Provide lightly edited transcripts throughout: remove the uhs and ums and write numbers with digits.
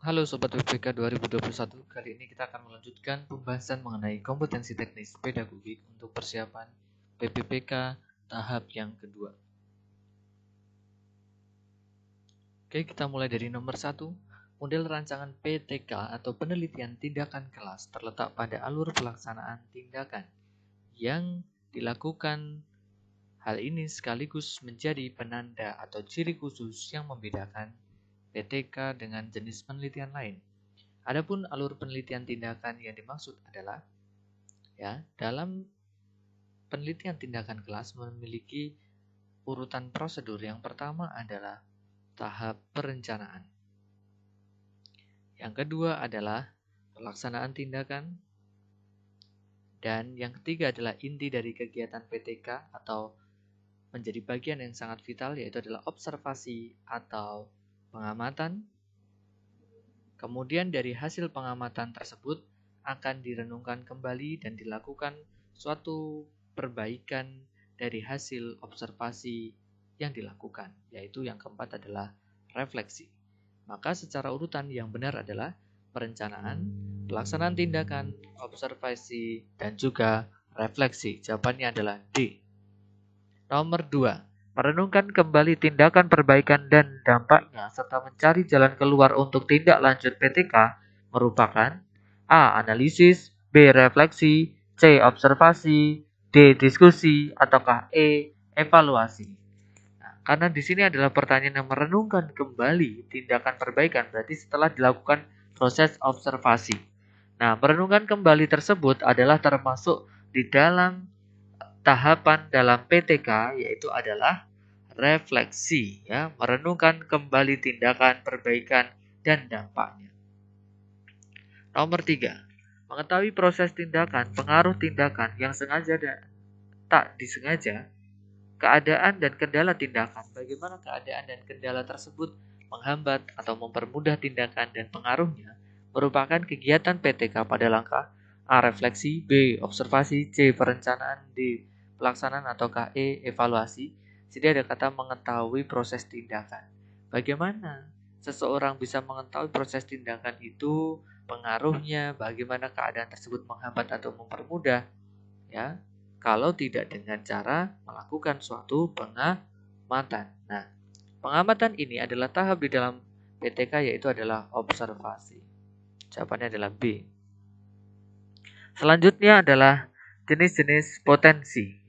Halo Sobat WPK 2021, kali ini kita akan melanjutkan pembahasan mengenai kompetensi teknis pedagogik untuk persiapan PPPK tahap yang kedua. Oke, kita mulai dari nomor 1. Model rancangan PTK atau penelitian tindakan kelas terletak pada alur pelaksanaan tindakan yang dilakukan. Hal ini sekaligus menjadi penanda atau ciri khusus yang membedakan PTK dengan jenis penelitian lain. Adapun alur penelitian tindakan yang dimaksud adalah dalam penelitian tindakan kelas memiliki urutan prosedur. Yang pertama adalah tahap perencanaan. Yang kedua adalah pelaksanaan tindakan. Dan yang ketiga adalah inti dari kegiatan PTK atau menjadi bagian yang sangat vital, yaitu adalah observasi atau pengamatan. Kemudian dari hasil pengamatan tersebut akan direnungkan kembali dan dilakukan suatu perbaikan dari hasil observasi yang dilakukan, yaitu yang keempat adalah refleksi. Maka secara urutan yang benar adalah perencanaan, pelaksanaan tindakan, observasi, dan juga refleksi. Jawabannya adalah D. Nomor 2. Merenungkan kembali tindakan perbaikan dan dampaknya serta mencari jalan keluar untuk tindak lanjut PTK merupakan A. Analisis, B. Refleksi, C. Observasi, D. Diskusi, ataukah E. Evaluasi. Nah, karena di sini adalah pertanyaan yang merenungkan kembali tindakan perbaikan, berarti setelah dilakukan proses observasi. Nah, merenungkan kembali tersebut adalah termasuk di dalam tahapan dalam PTK, yaitu adalah refleksi, merenungkan kembali tindakan perbaikan dan dampaknya. Nomor 3. Mengetahui proses tindakan, pengaruh tindakan yang sengaja dan tak disengaja, keadaan dan kendala tindakan. Bagaimana keadaan dan kendala tersebut menghambat atau mempermudah tindakan dan pengaruhnya merupakan kegiatan PTK pada langkah A. Refleksi, B. Observasi, C. Perencanaan, D. Pelaksanaan, ataukah E. Evaluasi. Jadi ada kata mengetahui proses tindakan. Bagaimana seseorang bisa mengetahui proses tindakan itu, pengaruhnya, bagaimana keadaan tersebut menghambat atau mempermudah, kalau tidak dengan cara melakukan suatu pengamatan. Nah, pengamatan ini adalah tahap di dalam PTK, yaitu adalah observasi. Jawabannya adalah B. Selanjutnya adalah jenis-jenis potensi,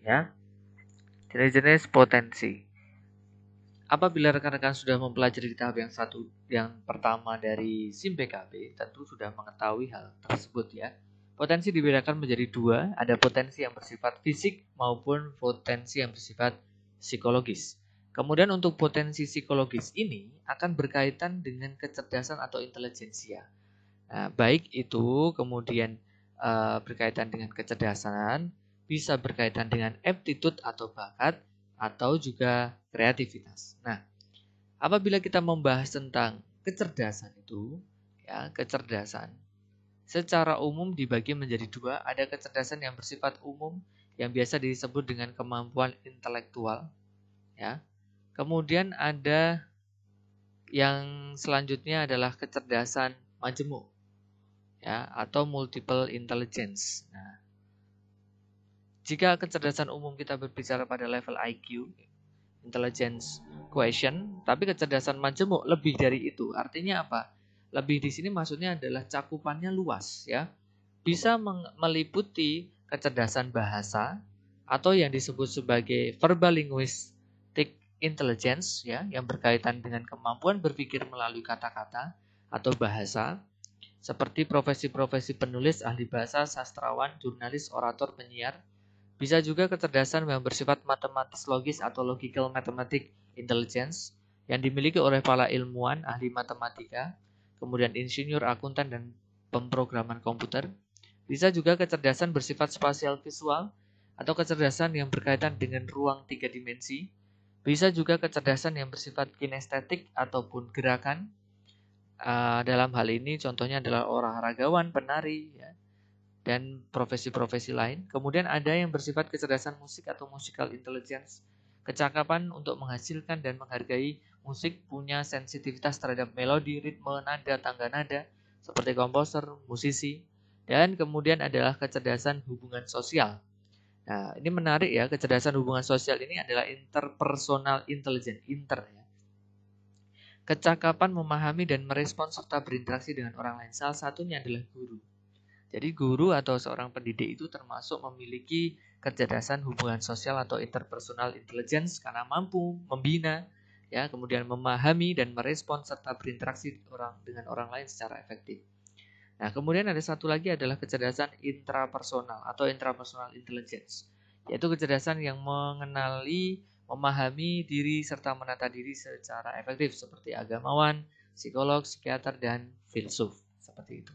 Jenis-jenis potensi. Apabila rekan-rekan sudah mempelajari di tahap yang pertama dari SIM PKB, tentu sudah mengetahui hal tersebut, Potensi dibedakan menjadi dua, ada potensi yang bersifat fisik maupun potensi yang bersifat psikologis. Kemudian untuk potensi psikologis ini akan berkaitan dengan kecerdasan atau intelijensia. Nah, baik itu kemudian berkaitan dengan kecerdasan, bisa berkaitan dengan aptitude atau bakat, atau juga kreativitas. Nah, apabila kita membahas tentang kecerdasan itu, kecerdasan secara umum dibagi menjadi dua. Ada kecerdasan yang bersifat umum yang biasa disebut dengan kemampuan intelektual, Kemudian ada yang selanjutnya adalah kecerdasan majemuk, atau multiple intelligence. Nah, jika kecerdasan umum kita berbicara pada level IQ, intelligence quotient, tapi kecerdasan majemuk lebih dari itu. Artinya apa? Lebih di sini maksudnya adalah cakupannya luas, Bisa meliputi kecerdasan bahasa atau yang disebut sebagai verbal linguistic intelligence, yang berkaitan dengan kemampuan berpikir melalui kata-kata atau bahasa. Seperti profesi-profesi penulis, ahli bahasa, sastrawan, jurnalis, orator, penyiar. Bisa juga kecerdasan yang bersifat matematis logis atau logical mathematic intelligence yang dimiliki oleh para ilmuwan, ahli matematika, kemudian insinyur, akuntan, dan pemrograman komputer. Bisa juga kecerdasan bersifat spasial visual atau kecerdasan yang berkaitan dengan ruang 3 dimensi. Bisa juga kecerdasan yang bersifat kinestetik ataupun gerakan. Dalam hal ini contohnya adalah olahragawan, penari, dan profesi-profesi lain. Kemudian ada yang bersifat kecerdasan musik atau musical intelligence, kecakapan untuk menghasilkan dan menghargai musik punya sensitivitas terhadap melodi, ritme, nada, tangga nada, seperti komposer, musisi. Dan kemudian adalah kecerdasan hubungan sosial. Nah, ini menarik ya, kecerdasan hubungan sosial ini adalah interpersonal intelligence, ya. Kecakapan memahami dan merespons serta berinteraksi dengan orang lain. Salah satunya adalah guru. Jadi guru atau seorang pendidik itu termasuk memiliki kecerdasan hubungan sosial atau interpersonal intelligence karena mampu membina, ya, kemudian memahami dan merespons serta berinteraksi dengan orang lain secara efektif. Nah, kemudian ada satu lagi adalah kecerdasan intrapersonal atau intrapersonal intelligence, yaitu kecerdasan yang mengenali, memahami diri serta menata diri secara efektif seperti agamawan, psikolog, psikiater, dan filsuf, seperti itu.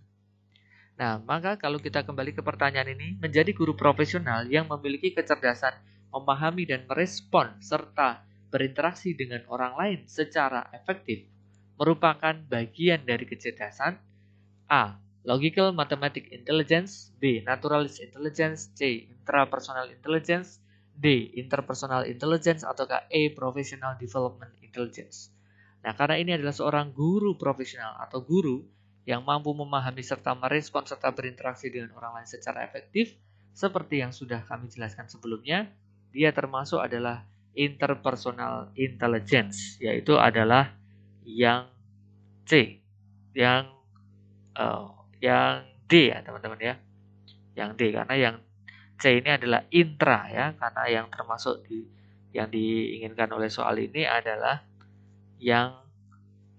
Nah, maka kalau kita kembali ke pertanyaan ini, menjadi guru profesional yang memiliki kecerdasan memahami dan merespon serta berinteraksi dengan orang lain secara efektif merupakan bagian dari kecerdasan A. Logical Mathematic Intelligence, B. Naturalist Intelligence, C. Intrapersonal Intelligence, D. Interpersonal Intelligence, ataukah E. Professional Development Intelligence. Nah, karena ini adalah seorang guru profesional atau guru yang mampu memahami serta merespon serta berinteraksi dengan orang lain secara efektif, seperti yang sudah kami jelaskan sebelumnya, dia termasuk adalah interpersonal intelligence, yaitu adalah yang C, yang D ya teman-teman ya, yang D, karena yang C ini adalah intra ya, karena yang termasuk yang diinginkan oleh soal ini adalah yang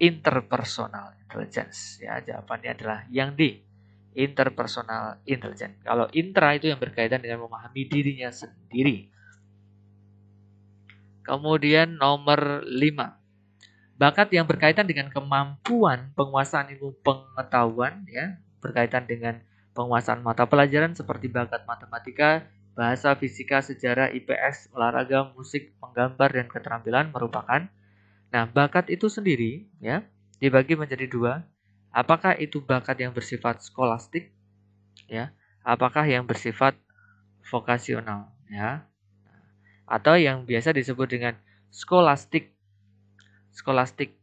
interpersonal intelligence ya. Jawabannya adalah yang D, interpersonal intelligence. Kalau intra itu yang berkaitan dengan memahami dirinya sendiri. Kemudian nomor 5, bakat yang berkaitan dengan kemampuan penguasaan ilmu pengetahuan ya, berkaitan dengan penguasaan mata pelajaran seperti bakat matematika, bahasa, fisika, sejarah, IPS, olahraga, musik, menggambar, dan keterampilan merupakan. Nah, bakat itu sendiri ya dibagi menjadi 2. Apakah itu bakat yang bersifat skolastik ya, apakah yang bersifat vokasional ya, atau yang biasa disebut dengan scholastic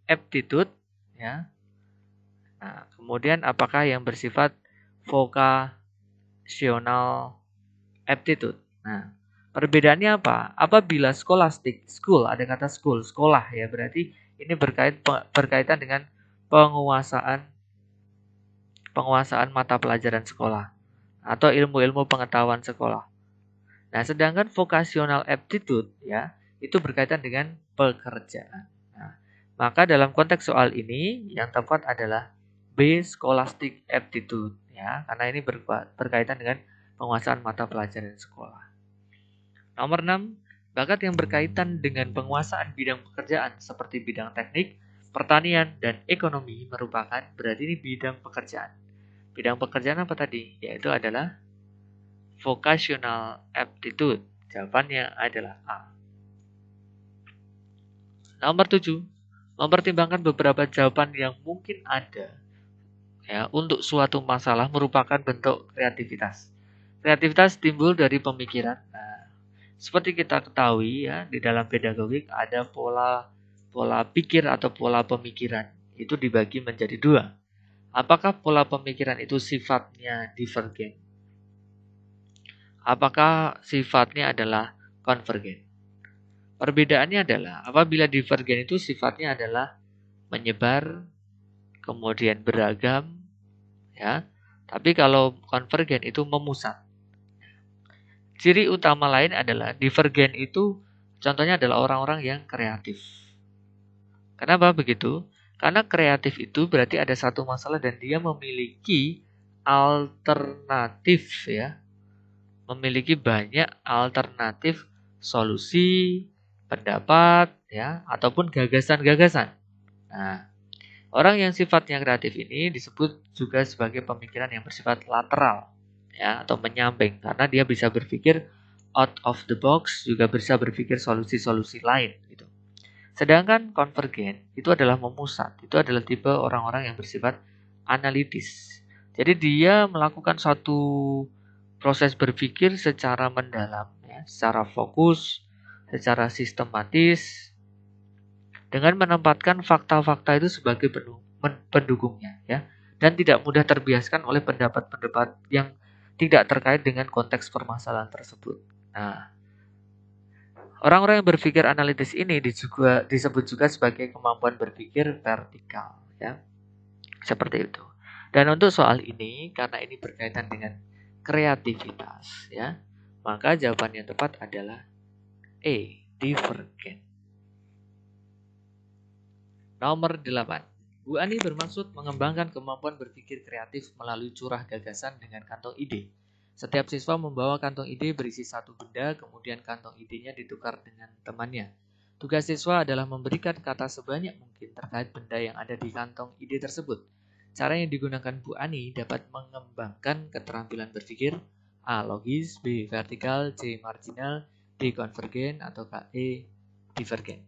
aptitude ya. Nah, kemudian apakah yang bersifat vocational aptitude. Nah, perbedaannya apa? Apabila scholastic, school, ada kata school, sekolah ya, berarti ini berkaitan dengan penguasaan mata pelajaran sekolah atau ilmu-ilmu pengetahuan sekolah. Nah, sedangkan vocational aptitude ya, itu berkaitan dengan pekerjaan. Nah, maka dalam konteks soal ini yang tepat adalah B, scholastic aptitude ya, karena ini berkaitan dengan penguasaan mata pelajaran sekolah. Nomor 6, bakat yang berkaitan dengan penguasaan bidang pekerjaan seperti bidang teknik, pertanian, dan ekonomi merupakan, berarti ini bidang pekerjaan. Bidang pekerjaan apa tadi? Yaitu adalah vocational aptitude. Jawabannya adalah A. Nomor 7, mempertimbangkan beberapa jawaban yang mungkin ada ya untuk suatu masalah merupakan bentuk kreativitas. Kreativitas timbul dari pemikiran. Nah, seperti kita ketahui ya, di dalam pedagogik ada pola pikir atau pola pemikiran. Itu dibagi menjadi 2. Apakah pola pemikiran itu sifatnya divergen? Apakah sifatnya adalah konvergen? Perbedaannya adalah apabila divergen itu sifatnya adalah menyebar, kemudian beragam, ya. Tapi kalau konvergen itu memusat. Ciri utama lain adalah divergen itu contohnya adalah orang-orang yang kreatif. Kenapa begitu? Karena kreatif itu berarti ada satu masalah dan dia memiliki alternatif ya. Memiliki banyak alternatif solusi, pendapat ya, ataupun gagasan-gagasan. Nah, orang yang sifatnya kreatif ini disebut juga sebagai pemikiran yang bersifat lateral ya, atau menyamping karena dia bisa berpikir out of the box, juga bisa berpikir solusi-solusi lain gitu. Sedangkan konvergen itu adalah memusat, itu adalah tipe orang-orang yang bersifat analitis. Jadi dia melakukan suatu proses berpikir secara mendalam ya, secara fokus, secara sistematis dengan menempatkan fakta-fakta itu sebagai pendukungnya ya, dan tidak mudah terbiaskan oleh pendapat-pendapat yang tidak terkait dengan konteks permasalahan tersebut. Nah, orang-orang yang berpikir analitis ini disebut juga sebagai kemampuan berpikir vertikal ya. Seperti itu. Dan untuk soal ini, karena ini berkaitan dengan kreativitas ya, maka jawaban yang tepat adalah E, divergen. Nomor 8. Bu Ani bermaksud mengembangkan kemampuan berpikir kreatif melalui curah gagasan dengan kantong ide. Setiap siswa membawa kantong ide berisi satu benda, kemudian kantong idenya ditukar dengan temannya. Tugas siswa adalah memberikan kata sebanyak mungkin terkait benda yang ada di kantong ide tersebut. Cara yang digunakan Bu Ani dapat mengembangkan keterampilan berpikir A. Logis, B. Vertikal, C. Marginal, D. Konvergen, atau E. Divergen.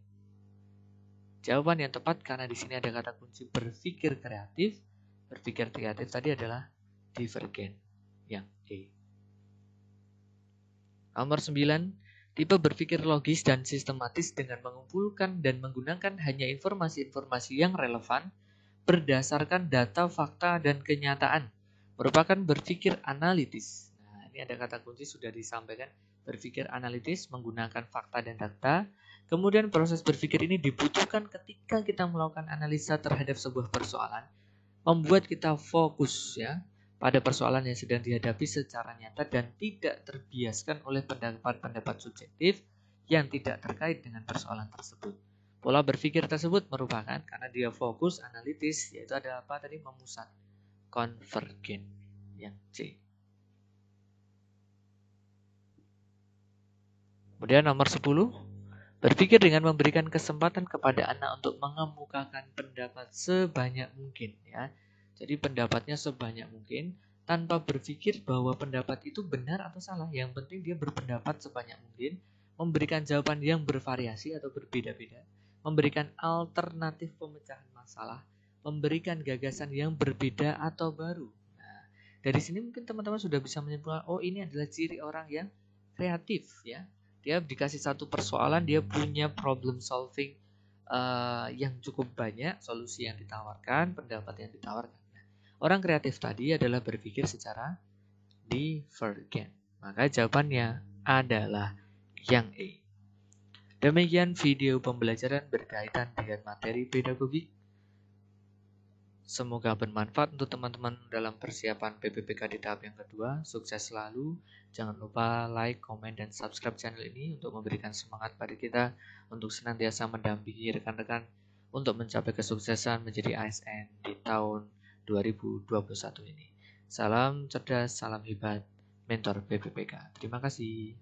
Jawaban yang tepat karena di sini ada kata kunci berpikir kreatif. Berpikir kreatif tadi adalah divergen, yang E. Nomor 9, tipe berpikir logis dan sistematis dengan mengumpulkan dan menggunakan hanya informasi-informasi yang relevan berdasarkan data, fakta, dan kenyataan. Merupakan berpikir analitis. Nah, ini ada kata kunci sudah disampaikan. Berpikir analitis menggunakan fakta dan data. Kemudian proses berpikir ini dibutuhkan ketika kita melakukan analisa terhadap sebuah persoalan, membuat kita fokus ya pada persoalan yang sedang dihadapi secara nyata dan tidak terbiaskan oleh pendapat-pendapat subjektif yang tidak terkait dengan persoalan tersebut. Pola berpikir tersebut merupakan karena dia fokus analitis, yaitu ada apa tadi, memusat, konvergen, yang C. Kemudian nomor 10, berpikir dengan memberikan kesempatan kepada anak untuk mengemukakan pendapat sebanyak mungkin ya. Jadi pendapatnya sebanyak mungkin tanpa berpikir bahwa pendapat itu benar atau salah. Yang penting dia berpendapat sebanyak mungkin, memberikan jawaban yang bervariasi atau berbeda-beda, memberikan alternatif pemecahan masalah, memberikan gagasan yang berbeda atau baru. Nah, dari sini mungkin teman-teman sudah bisa menyimpulkan, oh ini adalah ciri orang yang kreatif ya. Dia dikasih satu persoalan, dia punya problem solving yang cukup banyak, solusi yang ditawarkan, pendapat yang ditawarkan. Nah, orang kreatif tadi adalah berpikir secara divergen. Maka jawabannya adalah yang E. Demikian video pembelajaran berkaitan dengan materi pedagogik. Semoga bermanfaat untuk teman-teman dalam persiapan PPPK di tahap yang kedua. Sukses selalu. Jangan lupa like, komen, dan subscribe channel ini untuk memberikan semangat pada kita untuk senantiasa mendampingi rekan-rekan untuk mencapai kesuksesan menjadi ASN di tahun 2021 ini. Salam cerdas, salam hebat, mentor PPPK. Terima kasih.